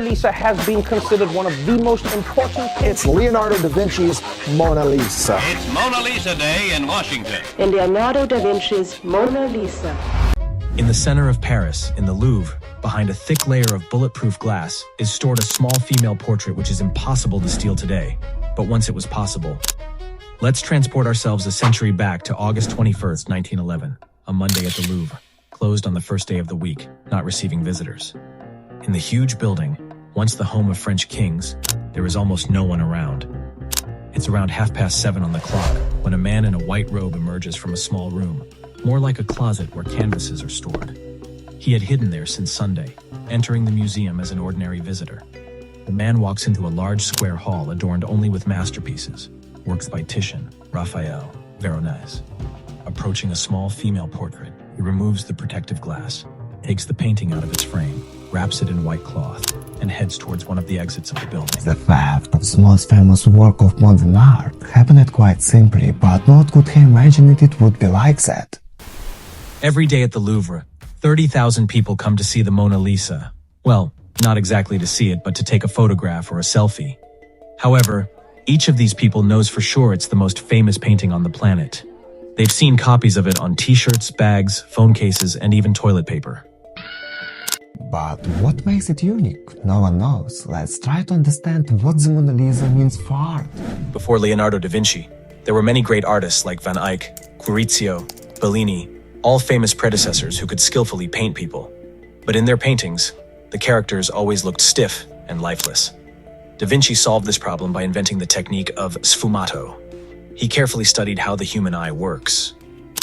Lisa has been considered one of the most important. It's Leonardo da Vinci's Mona Lisa. It's Mona Lisa Day in Washington. And Leonardo da Vinci's Mona Lisa. In the center of Paris, in the Louvre, behind a thick layer of bulletproof glass, is stored a small female portrait which is impossible to steal today, but once it was possible. Let's transport ourselves a century back to August 21st, 1911, a Monday at the Louvre, closed on the first day of the week, not receiving visitors. In the huge building, once the home of French kings, there is almost no one around. It's around 7:30 on the clock when a man in a white robe emerges from a small room, more like a closet where canvases are stored. He had hidden there since Sunday, entering the museum as an ordinary visitor. The man walks into a large square hall adorned only with masterpieces, works by Titian, Raphael, Veronese. Approaching a small female portrait, he removes the protective glass, takes the painting out of its frame, wraps it in white cloth, and heads towards one of the exits of the building. The theft of the most famous work of modern art happened quite simply, but not could have imagined it would be like that. Every day at the Louvre, 30,000 people come to see the Mona Lisa. Well, not exactly to see it, but to take a photograph or a selfie. However, each of these people knows for sure it's the most famous painting on the planet. They've seen copies of it on t-shirts, bags, phone cases, and even toilet paper. But what makes it unique? No one knows. Let's try to understand what the Mona Lisa means for art. Before Leonardo da Vinci, there were many great artists like Van Eyck, Guerrizio, Bellini, all famous predecessors who could skillfully paint people. But in their paintings, the characters always looked stiff and lifeless. Da Vinci solved this problem by inventing the technique of sfumato. He carefully studied how the human eye works.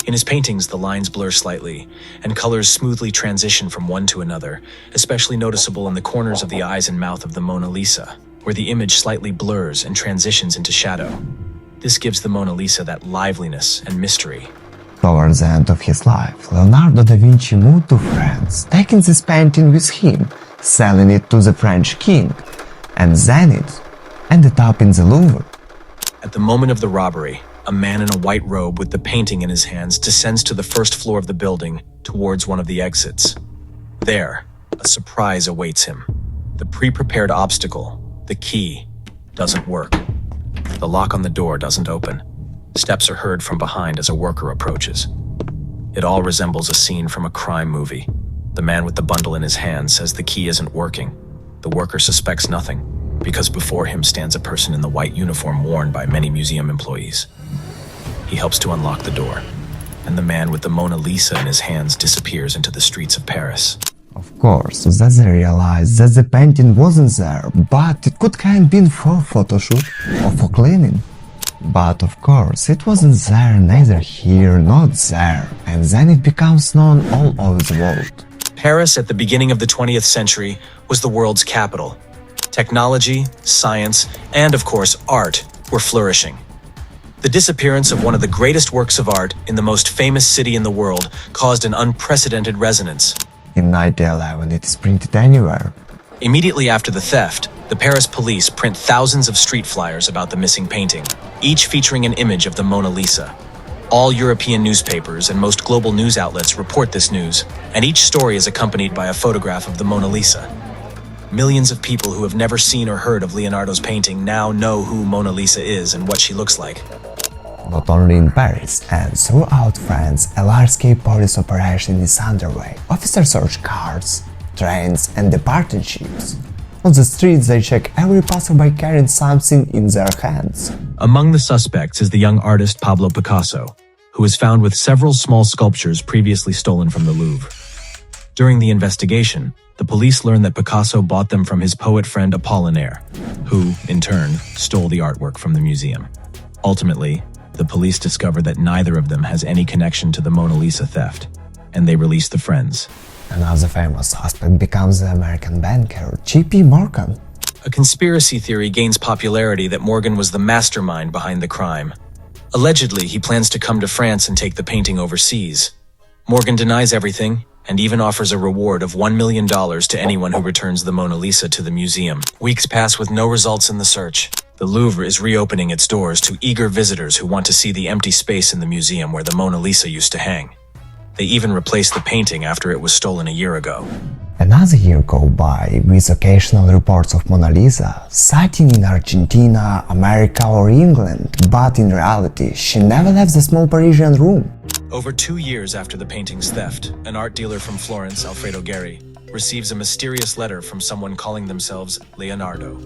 In his paintings, the lines blur slightly, and colors smoothly transition from one to another, especially noticeable in the corners of the eyes and mouth of the Mona Lisa, where the image slightly blurs and transitions into shadow. This gives the Mona Lisa that liveliness and mystery. Towards the end of his life, Leonardo da Vinci moved to France, taking this painting with him, selling it to the French king, and then it ended up in the Louvre. At the moment of the robbery, a man in a white robe with the painting in his hands descends to the first floor of the building towards one of the exits. There, a surprise awaits him. The pre-prepared obstacle, the key, doesn't work. The lock on the door doesn't open. Steps are heard from behind as a worker approaches. It all resembles a scene from a crime movie. The man with the bundle in his hand says the key isn't working. The worker suspects nothing, because before him stands a person in the white uniform worn by many museum employees. He helps to unlock the door, and the man with the Mona Lisa in his hands disappears into the streets of Paris. Of course, then they realized that the painting wasn't there, but it could have been for photo shoot or for cleaning. But of course, it wasn't there, neither here, not there, and then it becomes known all over the world. Paris at the beginning of the 20th century was the world's capital. Technology, science, and of course, art were flourishing. The disappearance of one of the greatest works of art in the most famous city in the world caused an unprecedented resonance. In 1911, it is printed anywhere. Immediately after the theft, the Paris police print thousands of street flyers about the missing painting, each featuring an image of the Mona Lisa. All European newspapers and most global news outlets report this news, and each story is accompanied by a photograph of the Mona Lisa. Millions of people who have never seen or heard of Leonardo's painting now know who Mona Lisa is and what she looks like. Not only in Paris and throughout France, a large-scale police operation is underway. Officers search cars, trains and departing ships. On the streets, they check every passerby carrying something in their hands. Among the suspects is the young artist Pablo Picasso, who is found with several small sculptures previously stolen from the Louvre. During the investigation, the police learn that Picasso bought them from his poet friend Apollinaire, who, in turn, stole the artwork from the museum. Ultimately, the police discover that neither of them has any connection to the Mona Lisa theft, and they release the friends. Another famous suspect becomes the American banker, J.P. Morgan. A conspiracy theory gains popularity that Morgan was the mastermind behind the crime. Allegedly, he plans to come to France and take the painting overseas. Morgan denies everything and even offers a reward of $1 million to anyone who returns the Mona Lisa to the museum. Weeks pass with no results in the search. The Louvre is reopening its doors to eager visitors who want to see the empty space in the museum where the Mona Lisa used to hang. They even replaced the painting after it was stolen a year ago. Another year go by with occasional reports of Mona Lisa sighting in Argentina, America or England, but in reality she never left the small Parisian room. Over 2 years after the painting's theft, an art dealer from Florence, Alfredo Geri, receives a mysterious letter from someone calling themselves Leonardo.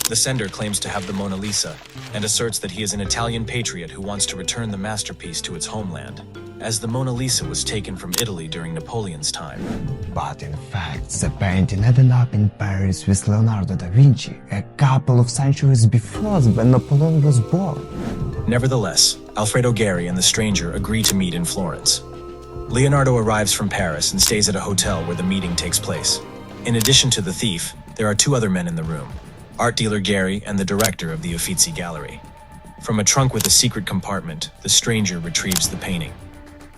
The sender claims to have the Mona Lisa and asserts that he is an Italian patriot who wants to return the masterpiece to its homeland, as the Mona Lisa was taken from Italy during Napoleon's time. But in fact, the painting ended up in Paris with Leonardo da Vinci a couple of centuries before when Napoleon was born. Nevertheless, Alfredo Geri and the stranger agree to meet in Florence. Leonardo arrives from Paris and stays at a hotel where the meeting takes place. In addition to the thief, there are 2 other men in the room: art dealer Geri and the director of the Uffizi Gallery. From a trunk with a secret compartment, the stranger retrieves the painting.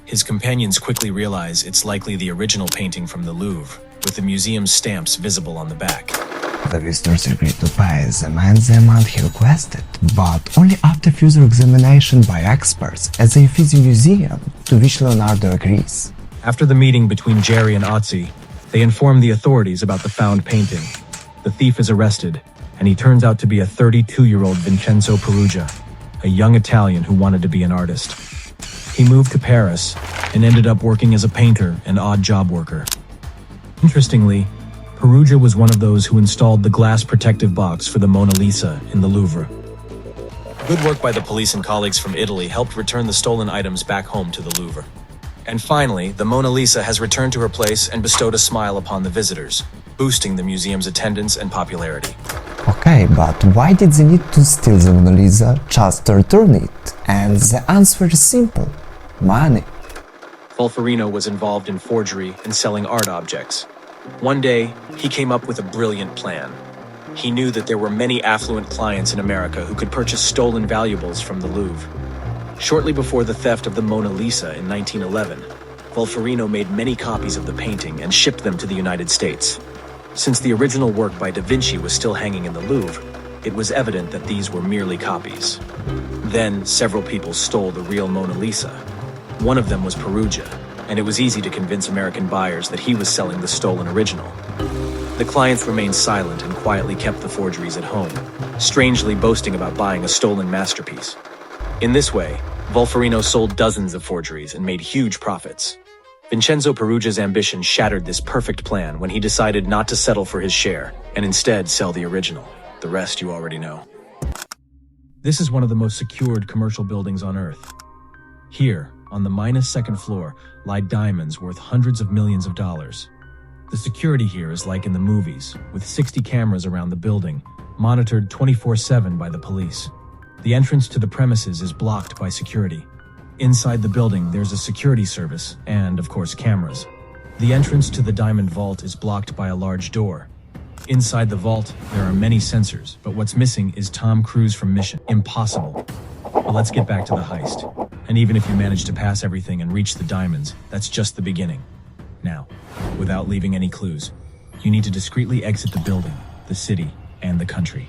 His companions quickly realize it's likely the original painting from the Louvre, with the museum's stamps visible on the back. The visitors agreed to pay the amount he requested, but only after further examination by experts at the Uffizi Museum, to which Leonardo agrees. After the meeting between Geri and Ozzi, they inform the authorities about the found painting. The thief is arrested, and he turns out to be a 32-year-old Vincenzo Peruggia, a young Italian who wanted to be an artist. He moved to Paris and ended up working as a painter and odd job worker. Interestingly, Peruggia was one of those who installed the glass protective box for the Mona Lisa in the Louvre. Good work by the police and colleagues from Italy helped return the stolen items back home to the Louvre. And finally, the Mona Lisa has returned to her place and bestowed a smile upon the visitors, boosting the museum's attendance and popularity. Okay, but why did they need to steal the Mona Lisa just to return it? And the answer is simple: money. Wolferino was involved in forgery and selling art objects. One day, he came up with a brilliant plan. He knew that there were many affluent clients in America who could purchase stolen valuables from the Louvre. Shortly before the theft of the Mona Lisa in 1911, Wolferino made many copies of the painting and shipped them to the United States. Since the original work by Da Vinci was still hanging in the Louvre, it was evident that these were merely copies. Then, several people stole the real Mona Lisa. One of them was Peruggia, and it was easy to convince American buyers that he was selling the stolen original. The clients remained silent and quietly kept the forgeries at home, strangely boasting about buying a stolen masterpiece. In this way, Wolferino sold dozens of forgeries and made huge profits. Vincenzo Peruggia's ambition shattered this perfect plan when he decided not to settle for his share and instead sell the original. The rest you already know. This is one of the most secured commercial buildings on Earth. Here, on the -2nd floor, lie diamonds worth hundreds of millions of dollars. The security here is like in the movies, with 60 cameras around the building, monitored 24/7 by the police. The entrance to the premises is blocked by security. Inside the building, there's a security service and, of course, cameras. The entrance to the diamond vault is blocked by a large door. Inside the vault, there are many sensors, but what's missing is Tom Cruise from Mission Impossible. But let's get back to the heist. And even if you manage to pass everything and reach the diamonds, that's just the beginning. Now, without leaving any clues, you need to discreetly exit the building, the city, and the country.